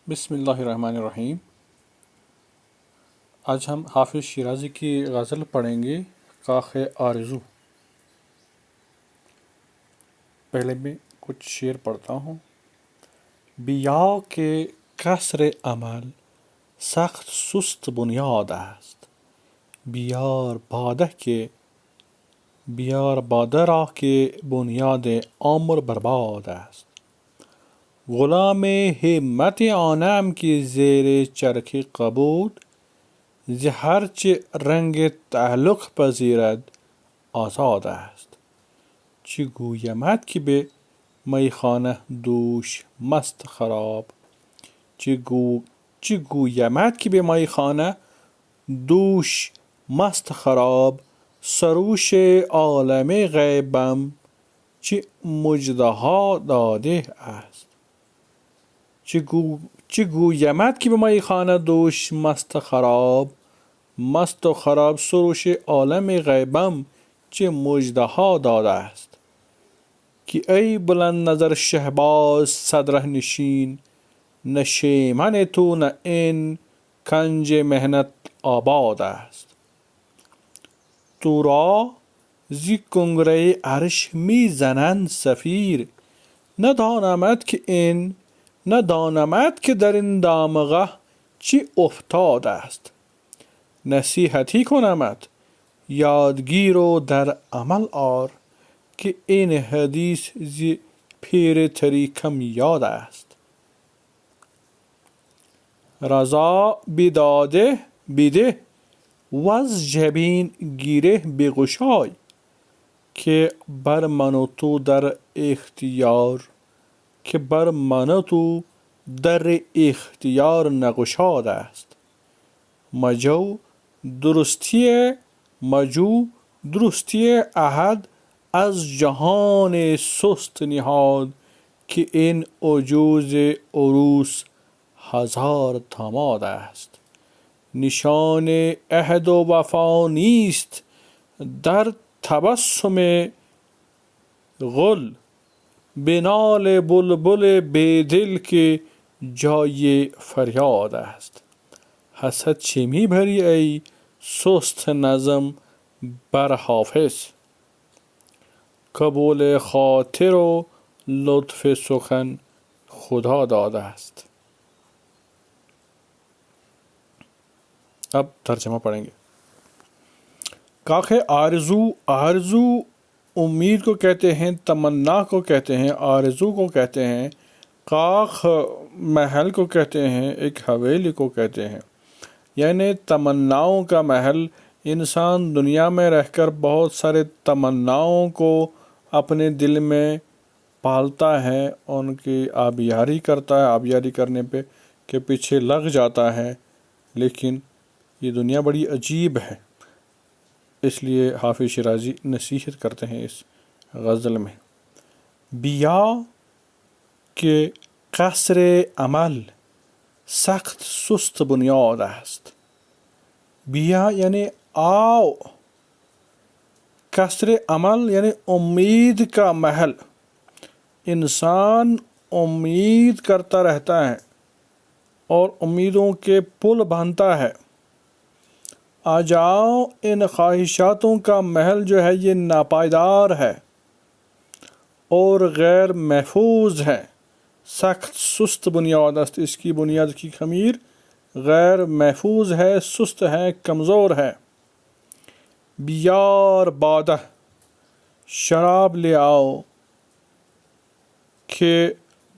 بسم اللہ الرحمن الرحیم۔ آج ہم حافظ شیرازی کی غزل پڑھیں گے، کاخ آرزو۔ پہلے میں کچھ شعر پڑھتا ہوں۔ بیا کے کسر عمل سخت سست بنیاد است، بیار باده را که بنیاد عمر برباد است. غلام همت آنم که زیر چرخ قبود، ز هرچه رنگ تعلق پذیرد آزاد است. چه گویمت که به میخانه دوش مست خراب، چه گویمت که به میخانه دوش مست خراب، سروش عالم غیبم چه مژده ها داده است. چه گویمت که به میخانه دوش مست و خراب، سروش عالم غیبم چه مژده ها داده است. که ای بلند نظر شهباز صدره نشین، نشیمن تو نه این کنج محنت آباد است. تو را زی کنگره عرش می زنند صفیر، ندانمت که در این دامغه چی افتاد است. نصیحتی کنمت یادگیر و در عمل آر، که این حدیث زی پیر طریقم یاد است. رضا بیده وز جبین گیره بگشای، که بر من و تو در اختیار نگشاد است. مجو درستی احد از جهان سست نهاد، که این عجوز عروس هزار داماد است. نشان عهد و وفا نیست در تبسم گل، بنال بلبل بیدل که جای فریاد است. حسد چه میبری ای سست نظم بر حافظ، قبول خاطر و لطف سخن خدا داده است. اب ترجمہ پڑھیں گے۔ کاخ آرزو امید کو کہتے ہیں، تمنا کو کہتے ہیں، آرزو کو کہتے ہیں، کاخ محل کو کہتے ہیں، ایک حویلی کو کہتے ہیں، یعنی تمناؤں کا محل۔ انسان دنیا میں رہ کر بہت سارے تمناؤں کو اپنے دل میں پالتا ہے، ان کی آبیاری کرتا ہے، آبیاری کرنے کے پیچھے لگ جاتا ہے، لیکن یہ دنیا بڑی عجیب ہے۔ اس لیے حافظ شیرازی نصیحت کرتے ہیں اس غزل میں۔ بیا کے قصر عمل سخت سست بنیاد است. بیا یعنی آؤ، قصر عمل یعنی امید کا محل۔ انسان امید کرتا رہتا ہے اور امیدوں کے پل باندھتا ہے۔ آ جاؤ، ان خواہشاتوں کا محل جو ہے یہ ناپائیدار ہے اور غیر محفوظ ہے۔ سخت سست بنیاد است، اس کی بنیاد کی خمیر غیر محفوظ ہے، سست ہے، کمزور ہے۔ بیار بادہ، شراب لے آؤ، کہ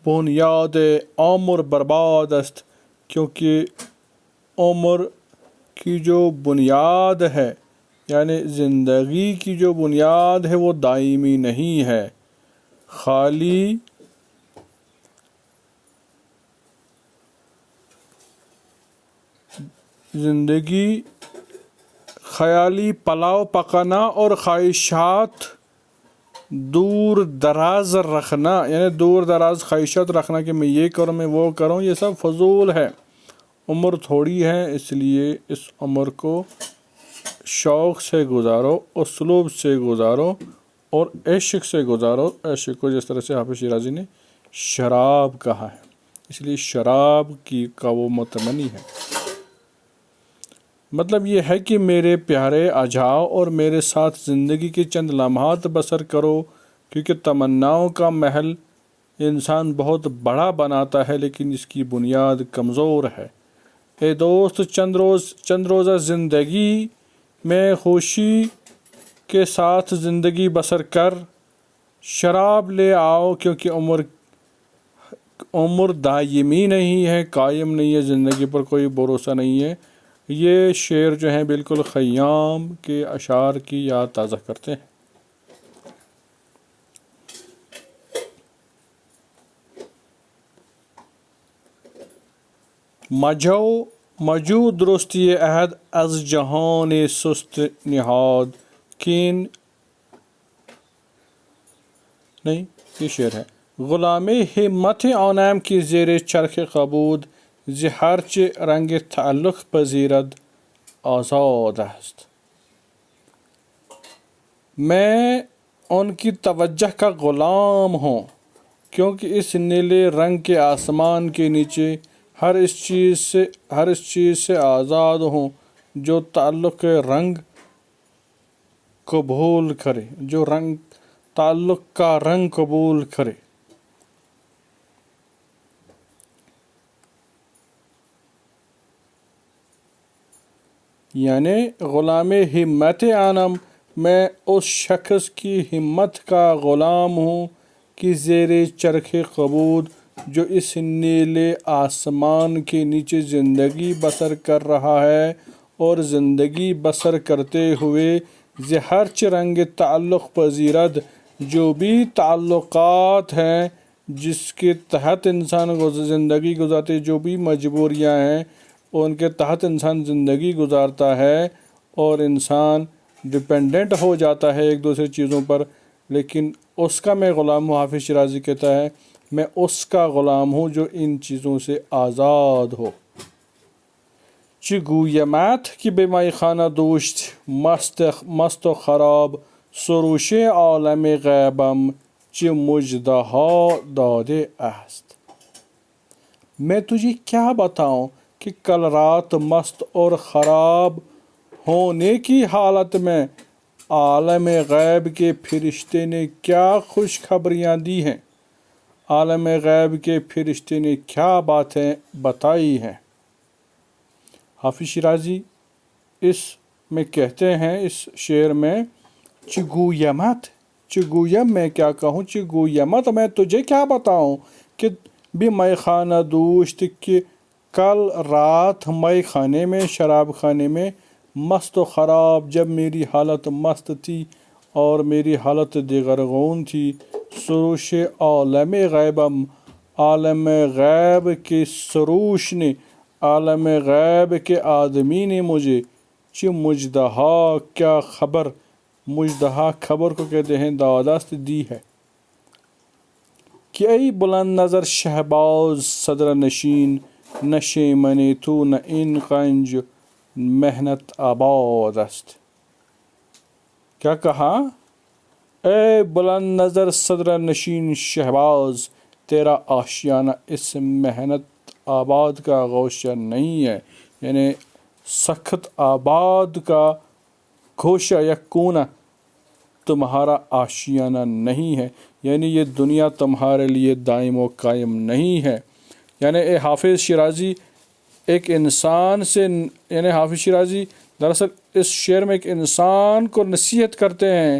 بنیاد عمر برباد است، کیونکہ عمر کی جو بنیاد ہے، یعنی زندگی کی جو بنیاد ہے وہ دائمی نہیں ہے، خالی زندگی خیالی پلاؤ پکانا اور خواہشات دور دراز رکھنا، یعنی دور دراز خواہشات رکھنا کہ میں یہ کروں، میں وہ کروں، یہ سب فضول ہے۔ عمر تھوڑی ہے، اس لیے اس عمر کو شوق سے گزارو، اسلوب سے گزارو اور عشق سے گزارو۔ عشق کو جس طرح سے حافظ شیرازی نے شراب کہا ہے، اس لیے شراب کا وہ متمنی ہے۔ مطلب یہ ہے کہ میرے پیارے آ جاؤ اور میرے ساتھ زندگی کے چند لمحات بسر کرو، کیونکہ تمناؤں کا محل انسان بہت بڑا بناتا ہے لیکن اس کی بنیاد کمزور ہے۔ اے دوست، چند روزہ زندگی میں خوشی کے ساتھ زندگی بسر کر، شراب لے آؤ، کیونکہ عمر دائمی نہیں ہے، قائم نہیں ہے، زندگی پر کوئی بھروسہ نہیں ہے۔ یہ شعر جو ہیں بالکل خیام کے اشعار کی یاد تازہ کرتے ہیں۔ مجو درستی عہد از جہان سست نہاد کین نہیں، یہ شعر ہے۔ غلام ہمت آنم کی زیر چرخ قبود ز ہرچ رنگ تعلق پذیرد آزاد است۔ میں ان کی توجہ کا غلام ہوں، کیونکہ اس نیلے رنگ کے آسمان کے نیچے ہر اس چیز سے آزاد ہوں جو تعلق رنگ قبول کرے، جو تعلق کا رنگ قبول کرے۔ یعنی غلام ہمت آنم، میں اس شخص کی ہمت کا غلام ہوں کہ زیر چرخ قبود، جو اس نیلے آسمان کے نیچے زندگی بسر کر رہا ہے، اور زندگی بسر کرتے ہوئے ز ہرچ رنگ تعلق پذیرد، جو بھی تعلقات ہیں جس کے تحت انسان زندگی گزارتے، جو بھی مجبوریاں ہیں ان کے تحت انسان زندگی گزارتا ہے، اور انسان ڈپینڈنٹ ہو جاتا ہے ایک دوسرے چیزوں پر، لیکن اس کا میں غلام ہوں۔ حافظ شیرازی کہتا ہے میں اس کا غلام ہوں جو ان چیزوں سے آزاد ہو۔ چه گویمت که به میخانه دوشت مست و خراب، سروش عالم غیبم چه مژده ها داده است۔ میں تجھے کیا بتاؤں کہ کل رات مست اور خراب ہونے کی حالت میں عالم غیب کے فرشتے نے کیا خوشخبریاں دی ہیں، عالم غیب کے فرشتے نے کیا باتیں بتائی ہیں۔ حافظ شیرازی اس میں کہتے ہیں، اس شعر میں، چگویم میں کیا کہوں، چگویمت میں تجھے کیا بتاؤں کہ بھی میں خانہ دوشت، کہ کل رات میں خانے میں، شراب خانے میں، مست و خراب، جب میری حالت مست تھی اور میری حالت دیگرگون تھی، سروش عالم غیبم، عالم غیب کے سروش نے، عالم غیب کے آدمی نے مجھے، چہ مجدہا، کیا خبر، مجدہا خبر کو کہتے ہیں، دادست دی ہے، کہ ای بلند نظر شہباز صدر نشین، نشے منی تو نہ ان قنج محنت آباد است۔ کیا کہا؟ اے بلند نظر صدر نشین شہباز، تیرا آشیانہ اس محنت آباد کا گوشہ نہیں ہے، یعنی سخت آباد کا گوشہ یا کونا تمہارا آشیانہ نہیں ہے، یعنی یہ دنیا تمہارے لیے دائم و قائم نہیں ہے۔ یعنی اے حافظ شیرازی ایک انسان سے، یعنی حافظ شیرازی دراصل اس شعر میں ایک انسان کو نصیحت کرتے ہیں،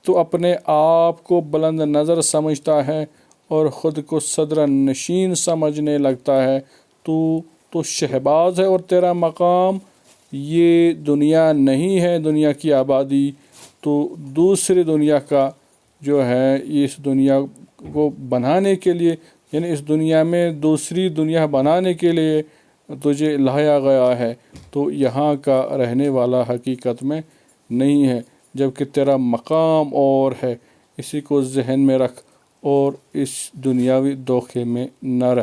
تو اپنے آپ کو بلند نظر سمجھتا ہے اور خود کو صدر نشین سمجھنے لگتا ہے، تو شہباز ہے اور تیرا مقام یہ دنیا نہیں ہے، دنیا کی آبادی تو دوسری دنیا کا جو ہے، اس دنیا کو بنانے کے لیے، یعنی اس دنیا میں دوسری دنیا بنانے کے لیے تجھے لایا گیا ہے، تو یہاں کا رہنے والا حقیقت میں نہیں ہے، جبکہ تیرا مقام اور ہے، اسی کو ذہن میں رکھ اور اس دنیاوی دھوکے میں نہ رہ۔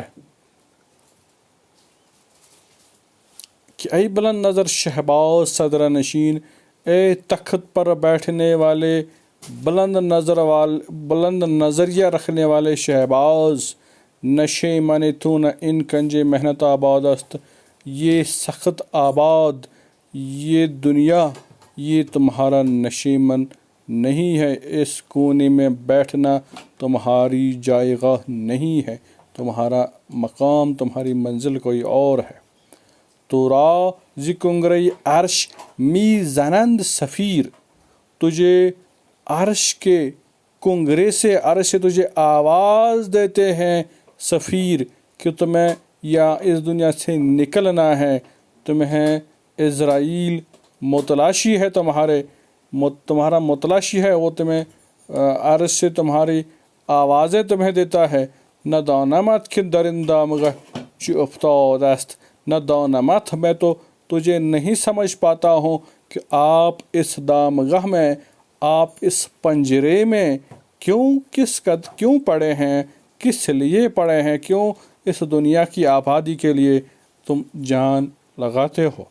کہ اے بلند نظر شہباز صدر نشین، اے تخت پر بیٹھنے والے، بلند نظریہ رکھنے والے شہباز، نشے من تو نہ ان کنج محنت آباد است، یہ سخت آباد یہ دنیا یہ تمہارا نشے من نہیں ہے، اس کونے میں بیٹھنا تمہاری جائے گاہ نہیں ہے، تمہارا مقام تمہاری منزل کوئی اور ہے۔ تو را ز کنگرئی عرش می زنند سفیر، تجھے عرش کے کنگرے سے عرش سے تجھے آواز دیتے ہیں سفیر کہ تمہیں یا اس دنیا سے نکلنا ہے، تمہیں عزرائیل متلاشی ہے، تمہارا متلاشی ہے، وہ تمہیں عرش سے تمہاری آوازیں تمہیں دیتا ہے۔ نہ دانمت کہ درندہ مگہ چی افتاد است، نہ دانمت میں تو تجھے نہیں سمجھ پاتا ہوں کہ آپ اس دامگاہ میں، آپ اس پنجرے میں کیوں پڑے ہیں، کس لیے پڑے ہیں، کیوں اس دنیا کی آبادی کے لیے تم جان لگاتے ہو۔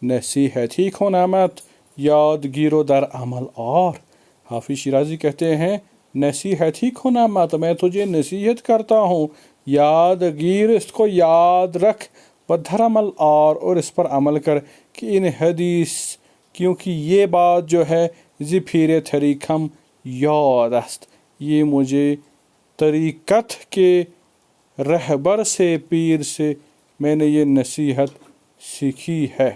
نصیحتی کنمت یادگیر و در عمل آر، حافظ شیرازی کہتے ہیں نصیحتی کنمت، میں تجھے نصیحت کرتا ہوں، یادگیر اس کو یاد رکھ، و در عمل آر اور اس پر عمل کر، کہ ان حدیث کیونکہ یہ بات جو ہے زی پھیر طریقم یاد است، یہ مجھے طریقت کے رہبر سے پیر سے میں نے یہ نصیحت سیکھی ہے۔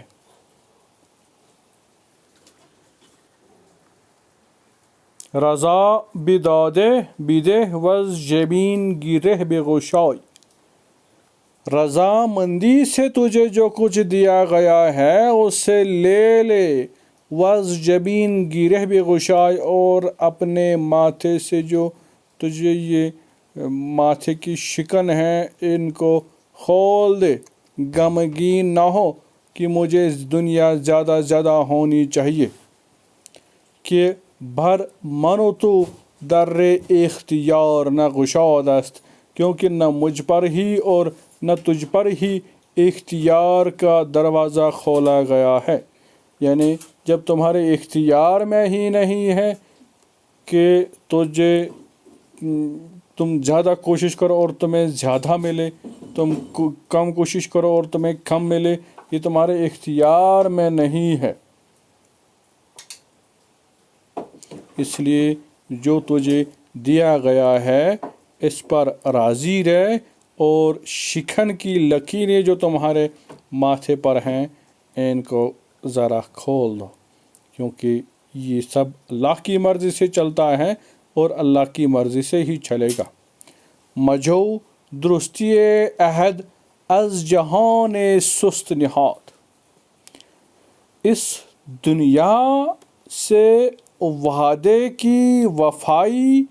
رضا بدادے بیدے وز جبین گرہ بگشائی، رضا مندی سے تجھے جو کچھ دیا گیا ہے اسے لے لے، وز جبین گرہ بگشائی اور اپنے ماتھے سے جو تجھے یہ ماتھے کی شکن ہے ان کو کھول دے، غمگین نہ ہو کہ مجھے دنیا زیادہ زیادہ ہونی چاہیے، کہ بھر منو تو در اختیار نہ گشاد است، کیونکہ نہ مجھ پر ہی اور نہ تجھ پر ہی اختیار کا دروازہ کھولا گیا ہے، یعنی جب تمہارے اختیار میں ہی نہیں ہے کہ تم زیادہ کوشش کرو اور تمہیں زیادہ ملے، تم کم کوشش کرو اور تمہیں کم ملے، یہ تمہارے اختیار میں نہیں ہے، اس لیے جو تجھے دیا گیا ہے اس پر راضی رہ، اور شکن کی لکیریں جو تمہارے ماتھے پر ہیں ان کو ذرا کھول دو، کیونکہ یہ سب اللہ کی مرضی سے چلتا ہے اور اللہ کی مرضی سے ہی چلے گا۔ مجھو درستی عہد از جہان سست نہاد، اس دنیا سے وعدے کی وفائی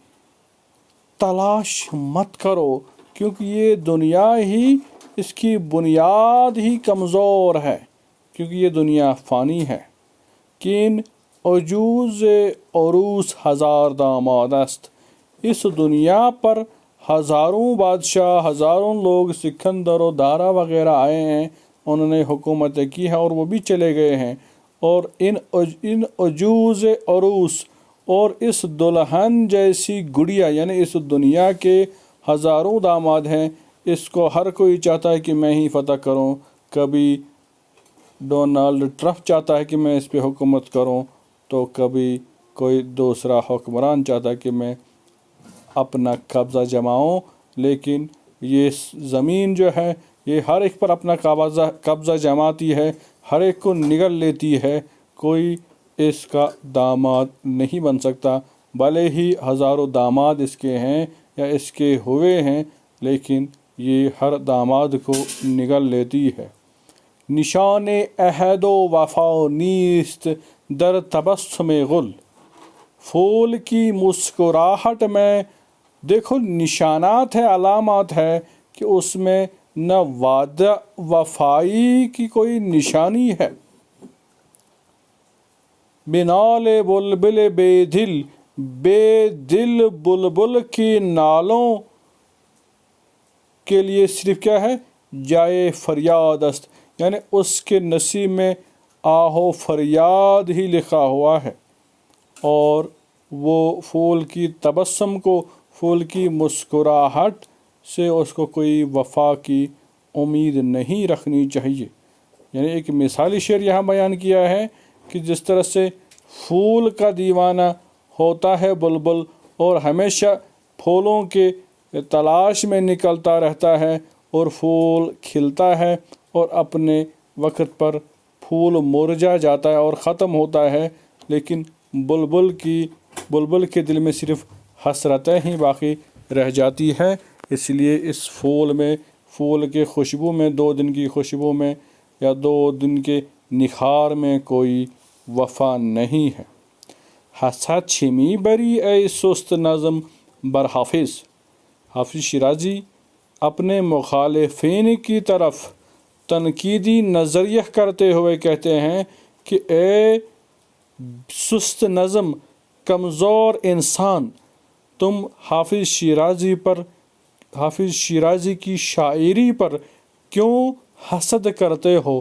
تلاش مت کرو، کیونکہ یہ دنیا ہی اس کی بنیاد ہی کمزور ہے، کیونکہ یہ دنیا فانی ہے۔ کین عجوز عروس ہزار داماد است، اس دنیا پر ہزاروں بادشاہ، ہزاروں لوگ سکندر و دارا وغیرہ آئے ہیں، انہوں نے حکومتیں کی ہیں اور وہ بھی چلے گئے ہیں، اور ان عجوز عروس اور اس دلہن جیسی گڑیا، یعنی اس دنیا کے ہزاروں داماد ہیں، اس کو ہر کوئی چاہتا ہے کہ میں ہی فتح کروں، کبھی ڈونلڈ ٹرمپ چاہتا ہے کہ میں اس پہ حکومت کروں، تو کبھی کوئی دوسرا حکمران چاہتا ہے کہ میں اپنا قبضہ جماؤں، لیکن یہ زمین جو ہے یہ ہر ایک پر اپنا قبضہ جماتی ہے، ہر ایک کو نگل لیتی ہے، کوئی اس کا داماد نہیں بن سکتا، بھلے ہی ہزاروں داماد اس کے ہیں یا اس کے ہوئے ہیں، لیکن یہ ہر داماد کو نگل لیتی ہے۔ نشان عہد و وفا نیست در تبسم گل، پھول کی مسکراہٹ میں دیکھو نشانات ہے، علامات ہے کہ اس میں نہ وعدہ وفائی کی کوئی نشانی ہے۔ بنال بلبل بے دل بلبل کی نالوں کے لیے صرف کیا ہے، جائے فریاد است، یعنی اس کے نصیب میں آہو فریاد ہی لکھا ہوا ہے، اور وہ پھول کی تبسم کو، پھول کی مسکراہٹ سے اس کو کوئی وفا کی امید نہیں رکھنی چاہیے۔ یعنی ایک مثالی شعر یہاں بیان کیا ہے کہ جس طرح سے پھول کا دیوانہ ہوتا ہے بلبل اور ہمیشہ پھولوں کے تلاش میں نکلتا رہتا ہے، اور پھول کھلتا ہے اور اپنے وقت پر پھول مرجھا جاتا ہے اور ختم ہوتا ہے، لیکن بلبل کے دل میں صرف حسرتیں ہی باقی رہ جاتی ہے۔ اس لیے اس پھول کے خوشبو میں، 2 دن کی خوشبو میں یا 2 دن کے نکھار میں کوئی وفا نہیں ہے۔ حسد چھمی بری اے سست نظم بر حافظ۔ حافظ شیرازی اپنے مخالفین کی طرف تنقیدی نظریہ کرتے ہوئے کہتے ہیں کہ اے سست نظم، کمزور انسان، تم حافظ شیرازی کی شاعری پر کیوں حسد کرتے ہو؟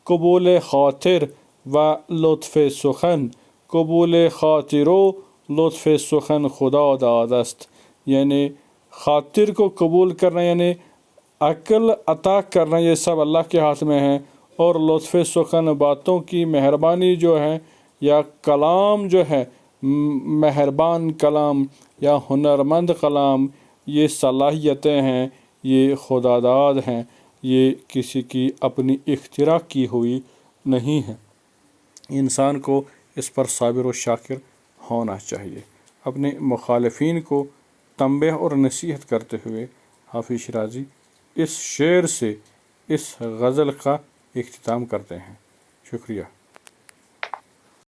قبول خاطر و لطف سخن، قبول خاطر و لطف سخن خدا داد است۔ یعنی خاطر کو قبول کرنا، یعنی عقل عطا کرنا، یہ سب اللہ کے ہاتھ میں ہے، اور لطف سخن، باتوں کی مہربانی جو ہے، یا کلام جو ہے، مہربان کلام یا ہنرمند کلام، یہ صلاحیتیں ہیں، یہ خدا داد ہیں، یہ کسی کی اپنی اختراع کی ہوئی نہیں ہے۔ انسان کو اس پر صابر و شاکر ہونا چاہیے۔ اپنے مخالفین کو تنبیہ اور نصیحت کرتے ہوئے حافظ شیرازی اس شعر سے اس غزل کا اختتام کرتے ہیں۔ شکریہ۔